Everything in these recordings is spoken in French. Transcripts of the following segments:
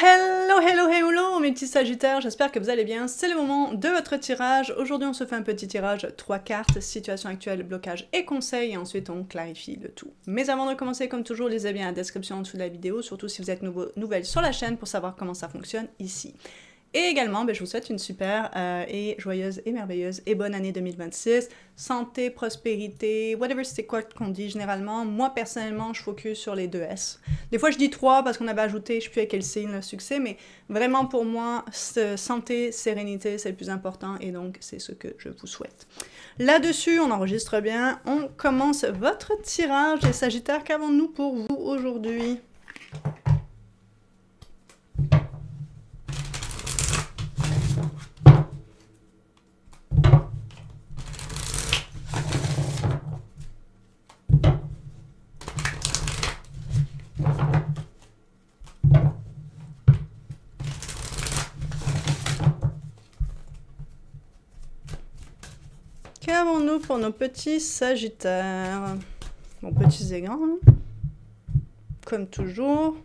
Hello, hello, hello, mes petits sagittaires, j'espère que vous allez bien. C'est le moment de votre tirage. Aujourd'hui, on se fait un petit tirage, 3 cartes, situation actuelle, blocage et conseils, et ensuite on clarifie le tout. Mais avant de commencer, comme toujours, lisez bien la description en dessous de la vidéo, surtout si vous êtes nouvelle sur la chaîne pour savoir comment ça fonctionne ici. Et également, je vous souhaite une super et joyeuse et merveilleuse et bonne année 2026. Santé, prospérité, whatever c'est quoi qu'on dit généralement. Moi, personnellement, je focus sur les 2 S. Des fois, je dis 3 parce qu'on avait ajouté, je sais plus à quel signe, le succès, mais vraiment pour moi, santé, sérénité, c'est le plus important et donc c'est ce que je vous souhaite. Là-dessus, on enregistre bien, on commence votre tirage. Les Sagittaires, qu'avons-nous pour vous aujourd'hui ? Qu'avons-nous pour nos petits Sagittaires ? Bon, petits et grands, hein. Comme toujours.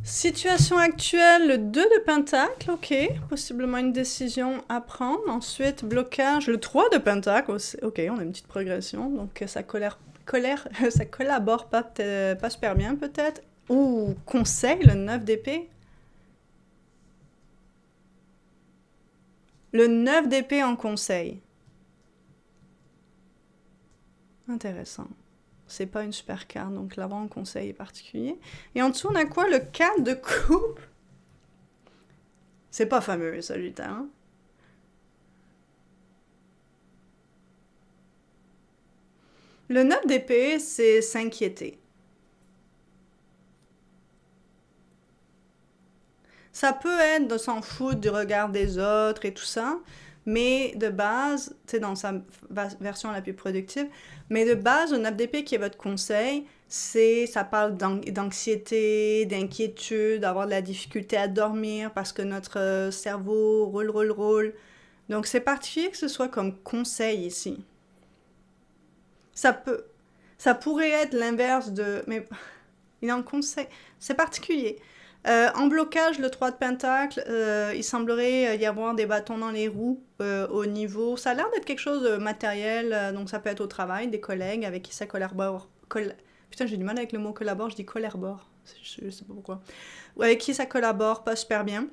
Situation actuelle, le 2 de Pentacle, ok. Possiblement une décision à prendre. Ensuite, blocage, le 3 de Pentacle, ok, on a une petite progression. Donc ça ça collabore pas super bien peut-être. Ou conseil, le 9 d'épée. Le 9 d'épée en conseil. Intéressant. C'est pas une super carte, donc là-bas, en conseil est particulier. Et en dessous, on a quoi? Le 4 de coupe. C'est pas fameux, Sagittaire. Hein? Le 9 d'épée, c'est s'inquiéter. Ça peut être de s'en foutre du regard des autres et tout ça, mais de base, tu sais, dans sa version la plus productive, mais de base, le 9 d'épée qui est votre conseil, ça parle d'anxiété, d'inquiétude, d'avoir de la difficulté à dormir parce que notre cerveau roule. Donc c'est particulier que ce soit comme conseil ici. Ça peut, ça pourrait être l'inverse de, mais il est en conseil, c'est particulier. En blocage, le 3 de Pentacle, il semblerait y avoir des bâtons dans les roues au niveau. Ça a l'air d'être quelque chose de matériel, donc ça peut être au travail, des collègues avec qui ça collabore. Putain, j'ai du mal avec le mot collabore, je dis collabore. Je sais pas pourquoi. Ou avec qui ça collabore pas super bien.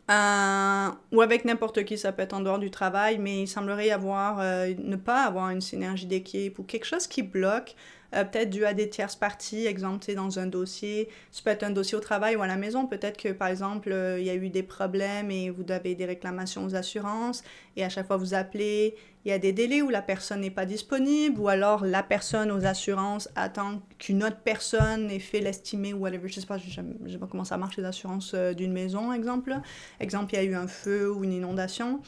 Ou avec n'importe qui, ça peut être en dehors du travail, mais il semblerait y avoir, ne pas avoir une synergie d'équipe ou quelque chose qui bloque, peut-être dû à des tierces parties, exemple, dans un dossier, ça peut être un dossier au travail ou à la maison, peut-être que par exemple, il y a eu des problèmes et vous avez des réclamations aux assurances, et à chaque fois vous appelez, il y a des délais où la personne n'est pas disponible, ou alors la personne aux assurances attend qu'une autre personne ait fait l'estimer ou whatever, je sais pas comment ça marche les assurances d'une maison, exemple. Exemple, il y a eu un feu ou une inondation.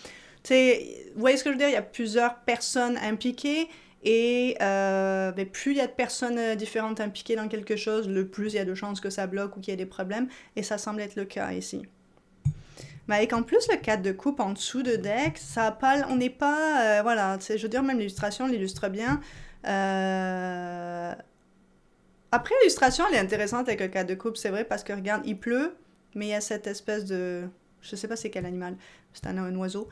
Tu sais, vous voyez ce que je veux dire? Il y a plusieurs personnes impliquées et plus il y a de personnes différentes impliquées dans quelque chose, le plus il y a de chances que ça bloque ou qu'il y ait des problèmes. Et ça semble être le cas ici. Mais avec en plus le 4 de coupe en dessous de deck, ça a pas, on n'est pas... voilà, je veux dire, même l'illustration l'illustre bien. Après, l'illustration, elle est intéressante avec le 4 de coupe, c'est vrai, parce que regarde, il pleut, mais il y a cette espèce de... Je sais pas c'est quel animal, c'est un oiseau,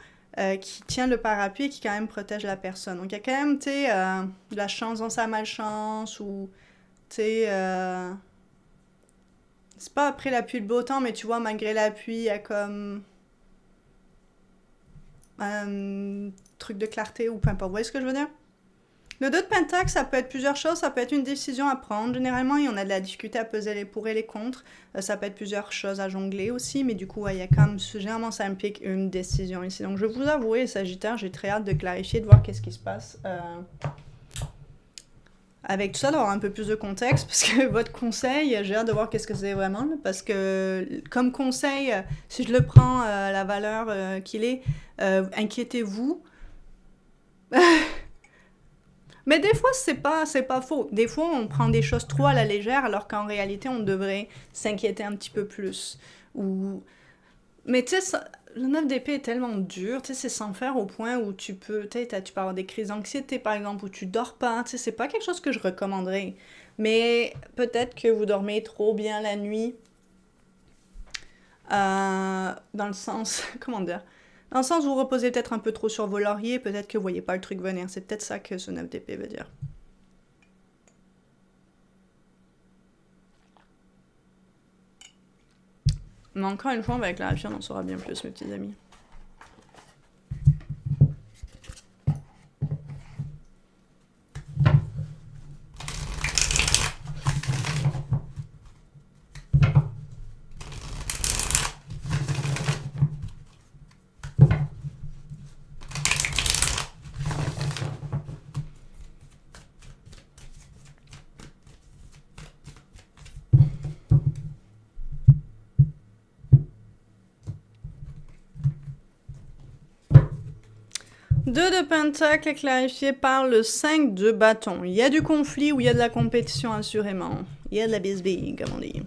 qui tient le parapluie et qui quand même protège la personne. Donc il y a quand même, tu sais, de la chance dans sa malchance, ou, tu sais, c'est pas après la pluie le beau temps, mais tu vois, malgré la pluie, il y a comme un truc de clarté, ou peu importe. Vous voyez ce que je veux dire? Le 2 de Pentacle, ça peut être plusieurs choses, ça peut être une décision à prendre. Généralement, on a de la difficulté à peser les pour et les contre. Ça peut être plusieurs choses à jongler aussi, mais du coup, ouais, il y a quand même, généralement, ça implique une décision ici. Donc, je vais vous avouer, Sagittaire, j'ai très hâte de clarifier, de voir qu'est-ce qui se passe. Avec tout ça, d'avoir un peu plus de contexte, parce que votre conseil, j'ai hâte de voir qu'est-ce que c'est vraiment, parce que comme conseil, si je le prends à la valeur qu'il est, inquiétez-vous. Mais des fois, c'est pas faux. Des fois, on prend des choses trop à la légère, alors qu'en réalité, on devrait s'inquiéter un petit peu plus. Ou... Mais tu sais, le 9 d'épée est tellement dur, tu sais, c'est sans faire au point où tu peux avoir des crises d'anxiété, par exemple, où tu dors pas, tu sais, c'est pas quelque chose que je recommanderais. Mais peut-être que vous dormez trop bien la nuit, dans le sens, comment dire? Dans le sens où vous reposez peut-être un peu trop sur vos lauriers, peut-être que vous voyez pas le truc venir. C'est peut-être ça que ce 9 d'épée veut dire. Mais encore une fois, on va clarifier, on en saura bien plus, mes petits amis. Deux de pentacle clarifié par le 5 de bâton. Il y a du conflit ou il y a de la compétition assurément. Il y a de la bisbille, comme on dit.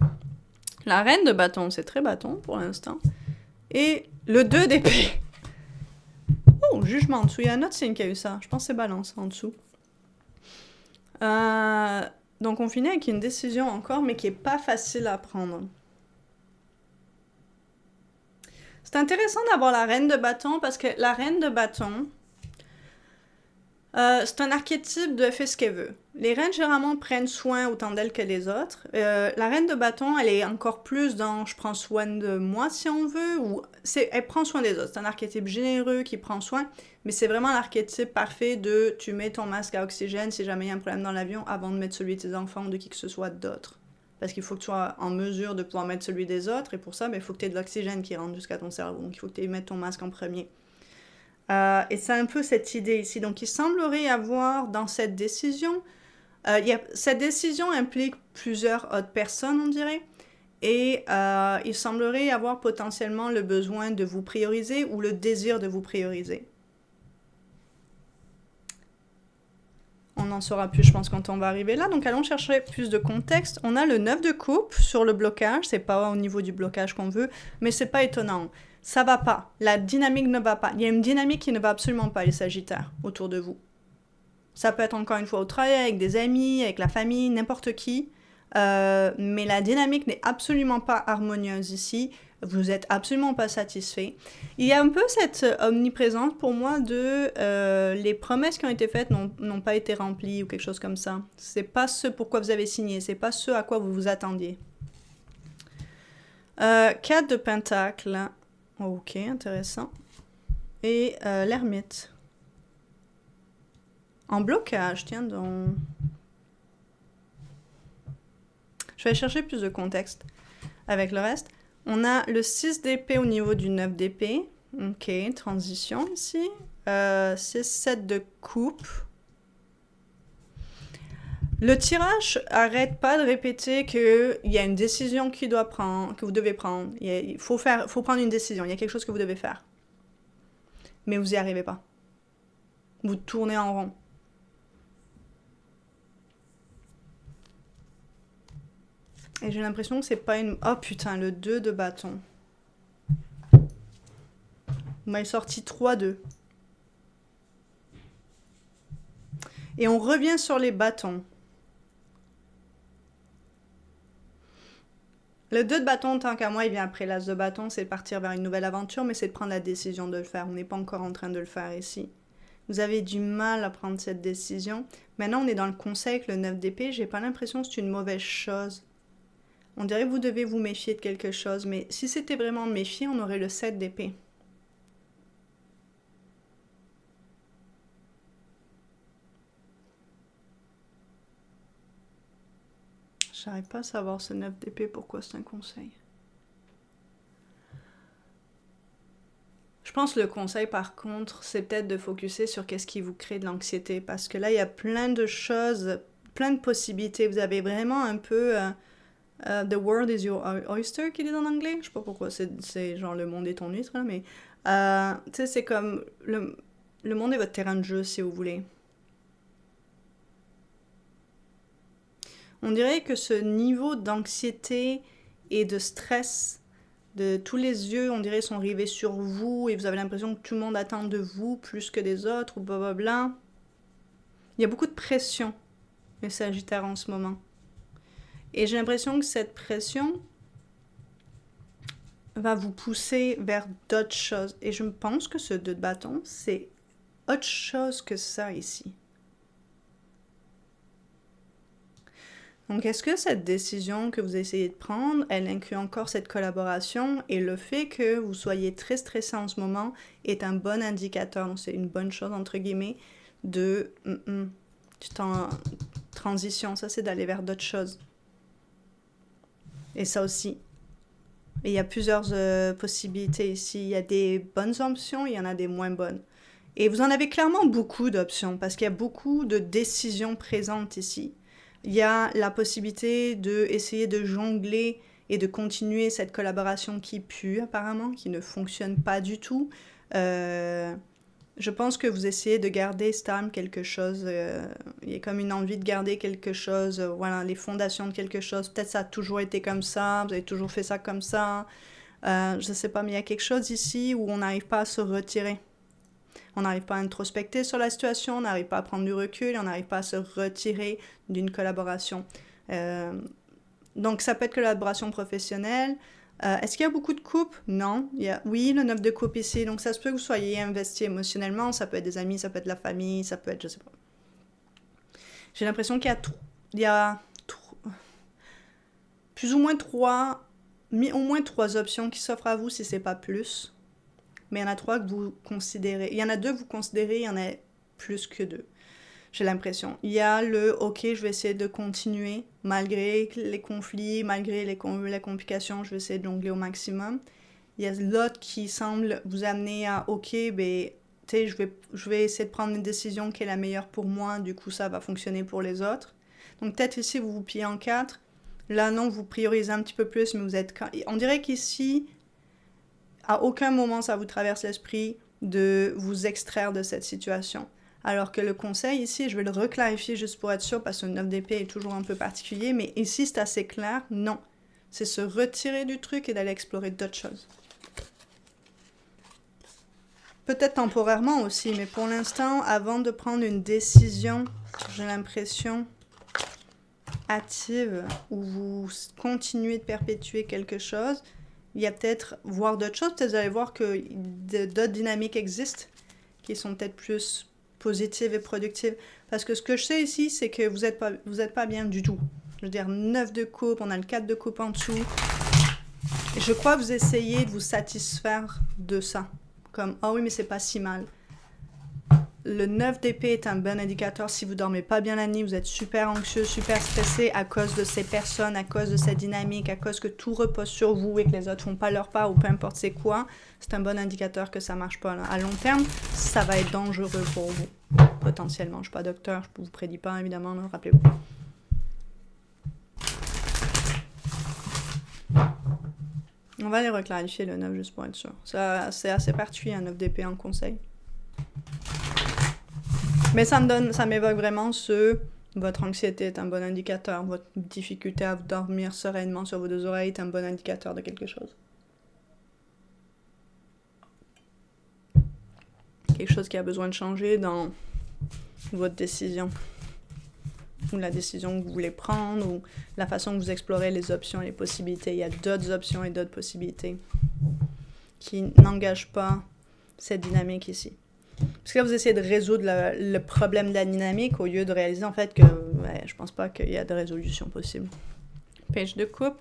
La reine de bâton, c'est très bâton pour l'instant. Et le 2 d'épée. Oh, jugement en dessous. Il y a un autre signe qui a eu ça. Je pense que c'est balance en dessous. Donc on finit avec une décision encore, mais qui est pas facile à prendre. C'est intéressant d'avoir la reine de bâton parce que la reine de bâton, c'est un archétype de fait ce qu'elle veut. Les reines généralement prennent soin autant d'elles que les autres. La reine de bâton, elle est encore plus dans je prends soin de moi si on veut, ou elle prend soin des autres. C'est un archétype généreux qui prend soin, mais c'est vraiment l'archétype parfait de tu mets ton masque à oxygène si jamais il y a un problème dans l'avion avant de mettre celui de tes enfants ou de qui que ce soit d'autre. Parce qu'il faut que tu sois en mesure de pouvoir mettre celui des autres, et pour ça, il faut que tu aies de l'oxygène qui rentre jusqu'à ton cerveau. Donc il faut que tu mettes ton masque en premier. Et c'est un peu cette idée ici. Donc il semblerait y avoir dans cette décision, cette décision implique plusieurs autres personnes, on dirait, et il semblerait y avoir potentiellement le besoin de vous prioriser ou le désir de vous prioriser. On en saura plus, je pense, quand on va arriver là. Donc, allons chercher plus de contexte. On a le 9 de coupe sur le blocage. C'est pas au niveau du blocage qu'on veut, mais c'est pas étonnant. Ça va pas. La dynamique ne va pas. Il y a une dynamique qui ne va absolument pas, les Sagittaires, autour de vous. Ça peut être encore une fois au travail, avec des amis, avec la famille, n'importe qui. Mais la dynamique n'est absolument pas harmonieuse ici. Vous n'êtes absolument pas satisfait. Il y a un peu cette omniprésence pour moi de les promesses qui ont été faites n'ont pas été remplies ou quelque chose comme ça. C'est pas ce pourquoi vous avez signé, c'est pas ce à quoi vous vous attendiez. 4 de pentacle. Ok, intéressant. Et l'ermite. En blocage, tiens donc. Je vais aller chercher plus de contexte avec le reste. On a le 6 d'épée au niveau du 9 d'épée. Ok, transition ici. 6-7 de coupe. Le tirage arrête pas de répéter qu'il y a une décision que vous devez prendre. Il faut prendre une décision. Il y a quelque chose que vous devez faire. Mais vous n'y arrivez pas. Vous tournez en rond. Et j'ai l'impression que c'est pas une... Oh putain, le 2 de bâton. Vous m'avez sorti 3-2. Et on revient sur les bâtons. Le 2 de bâton, tant qu'à moi, il vient après l'as de bâton. C'est de partir vers une nouvelle aventure, mais c'est de prendre la décision de le faire. On n'est pas encore en train de le faire ici. Vous avez du mal à prendre cette décision. Maintenant, on est dans le conseil avec le 9 d'épée. J'ai pas l'impression que c'est une mauvaise chose. On dirait que vous devez vous méfier de quelque chose, mais si c'était vraiment méfier, on aurait le 7 d'épée. J'arrive pas à savoir ce 9 d'épée, pourquoi c'est un conseil. Je pense que le conseil, par contre, c'est peut-être de focuser sur qu'est-ce qui vous crée de l'anxiété, parce que là, il y a plein de choses, plein de possibilités. Vous avez vraiment un peu... The world is your oyster, qu'il est en anglais. Je sais pas pourquoi, c'est genre le monde est ton huître, là, mais... tu sais, c'est comme... Le monde est votre terrain de jeu, si vous voulez. On dirait que ce niveau d'anxiété et de stress, de tous les yeux, on dirait, sont rivés sur vous, et vous avez l'impression que tout le monde attend de vous plus que des autres, ou blablabla. Il y a beaucoup de pression, les Sagittaires, en ce moment. Et j'ai l'impression que cette pression va vous pousser vers d'autres choses. Et je pense que ce 2 de bâton, c'est autre chose que ça ici. Donc, est-ce que cette décision que vous essayez de prendre, elle inclut encore cette collaboration et le fait que vous soyez très stressé en ce moment est un bon indicateur, donc c'est une bonne chose entre guillemets, de transition, ça c'est d'aller vers d'autres choses. Et ça aussi. Et il y a plusieurs possibilités ici. Il y a des bonnes options, il y en a des moins bonnes. Et vous en avez clairement beaucoup d'options parce qu'il y a beaucoup de décisions présentes ici. Il y a la possibilité d'essayer de jongler et de continuer cette collaboration qui pue apparemment, qui ne fonctionne pas du tout. Je pense que vous essayez de garder stable quelque chose. Il y a comme une envie de garder quelque chose, voilà, les fondations de quelque chose. Peut-être ça a toujours été comme ça, vous avez toujours fait ça comme ça. Je ne sais pas, mais il y a quelque chose ici où on n'arrive pas à se retirer. On n'arrive pas à introspecter sur la situation, on n'arrive pas à prendre du recul, on n'arrive pas à se retirer d'une collaboration. Donc ça peut être collaboration professionnelle. Est-ce qu'il y a beaucoup de couples? Non. Oui, le 9 de coupe ici. Donc ça se peut que vous soyez investi émotionnellement. Ça peut être des amis, ça peut être la famille, ça peut être, je sais pas. J'ai l'impression qu'il y a plus ou moins au moins 3 options qui s'offrent à vous si c'est pas plus. Mais il y en a 3 que vous considérez. Il y en a 2 que vous considérez, il y en a plus que 2. J'ai l'impression. Il y a le « ok, je vais essayer de continuer malgré les conflits, malgré les complications, je vais essayer de jongler au maximum ». Il y a l'autre qui semble vous amener à « ok, ben, je vais essayer de prendre une décision qui est la meilleure pour moi, du coup ça va fonctionner pour les autres ». Donc peut-être ici vous vous pliez en 4. Là non, vous priorisez un petit peu plus, mais vous êtes... On dirait qu'ici, à aucun moment ça vous traverse l'esprit de vous extraire de cette situation. Alors que le conseil ici, je vais le reclarifier juste pour être sûr, parce que le 9 d'épée est toujours un peu particulier, mais ici c'est assez clair, non. C'est se retirer du truc et d'aller explorer d'autres choses. Peut-être temporairement aussi, mais pour l'instant, avant de prendre une décision, j'ai l'impression active, où vous continuez de perpétuer quelque chose, il y a peut-être voir d'autres choses, peut-être vous allez voir que d'autres dynamiques existent, qui sont peut-être plus positives et productives. Parce que ce que je sais ici, c'est que vous êtes pas bien du tout. Je veux dire, 9 de coupe, on a le 4 de coupe en dessous. Et je crois que vous essayez de vous satisfaire de ça. Comme, ah oui, mais c'est pas si mal. Le 9 d'épée est un bon indicateur. Si vous dormez pas bien la nuit, vous êtes super anxieux, super stressé à cause de ces personnes, à cause de cette dynamique, à cause que tout repose sur vous et que les autres font pas leur part ou peu importe c'est quoi, c'est un bon indicateur que ça marche pas. À long terme, ça va être dangereux pour vous, potentiellement. Je suis pas docteur, je vous prédis pas évidemment, rappelez-vous. On va les reclarifier le 9 juste pour être sûr. Ça, c'est assez particulier un 9 d'épée en conseil. Mais ça m'évoque vraiment votre anxiété est un bon indicateur, votre difficulté à dormir sereinement sur vos 2 oreilles est un bon indicateur de quelque chose. Quelque chose qui a besoin de changer dans votre décision. Ou la décision que vous voulez prendre, ou la façon que vous explorez les options et les possibilités. Il y a d'autres options et d'autres possibilités qui n'engagent pas cette dynamique ici. Parce que là, vous essayez de résoudre le problème de la dynamique au lieu de réaliser en fait que je pense pas qu'il y a de résolution possible. Page de coupe.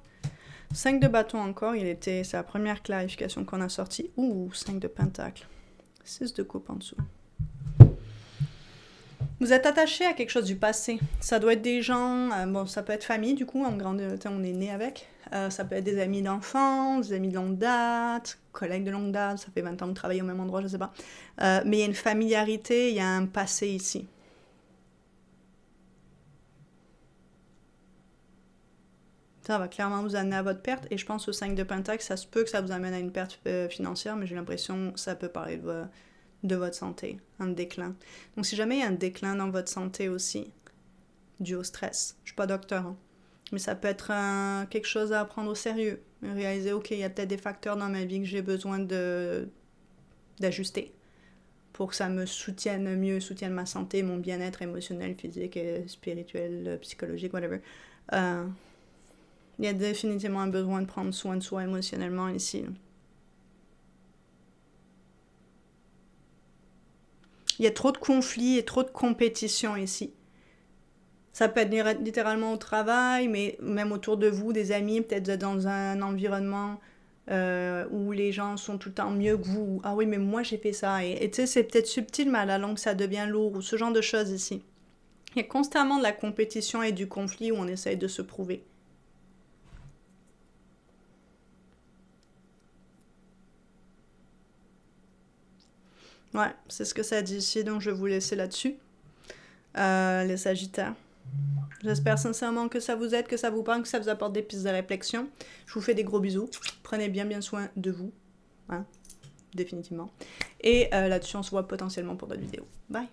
5 de bâton encore, c'est la première clarification qu'on a sortie. 5 de pentacle. 6 de coupe en dessous. Vous êtes attaché à quelque chose du passé. Ça doit être des gens, ça peut être famille du coup, on est né avec. Ça peut être des amis d'enfance, des amis de longue date, collègues de longue date, ça fait 20 ans que vous travaillez au même endroit, je sais pas. Mais il y a une familiarité, il y a un passé ici. Ça va clairement vous amener à votre perte, et je pense au 5 de pentacle, ça se peut que ça vous amène à une perte financière, mais j'ai l'impression que ça peut parler de votre santé, un déclin. Donc si jamais il y a un déclin dans votre santé aussi, dû au stress, je suis pas docteur, hein, mais ça peut être quelque chose à prendre au sérieux, réaliser, ok, il y a peut-être des facteurs dans ma vie que j'ai besoin d'ajuster pour que ça me soutienne mieux, soutienne ma santé, mon bien-être émotionnel, physique, spirituel, psychologique, whatever. Il y a définitivement un besoin de prendre soin de soi émotionnellement ici. Il y a trop de conflits et trop de compétition ici. Ça peut être littéralement au travail, mais même autour de vous, des amis, peut-être dans un environnement où les gens sont tout le temps mieux que vous. Ah oui, mais moi j'ai fait ça. Et tu sais, c'est peut-être subtil, mais à la longue, ça devient lourd, ou ce genre de choses ici. Il y a constamment de la compétition et du conflit où on essaye de se prouver. Ouais, c'est ce que ça dit ici, donc je vais vous laisser là-dessus. Les Sagittaires. J'espère sincèrement que ça vous aide, que ça vous parle, que ça vous apporte des pistes de réflexion. Je vous fais des gros bisous. Prenez bien soin de vous. Hein, définitivement. Et là-dessus, on se voit potentiellement pour d'autres vidéos. Bye!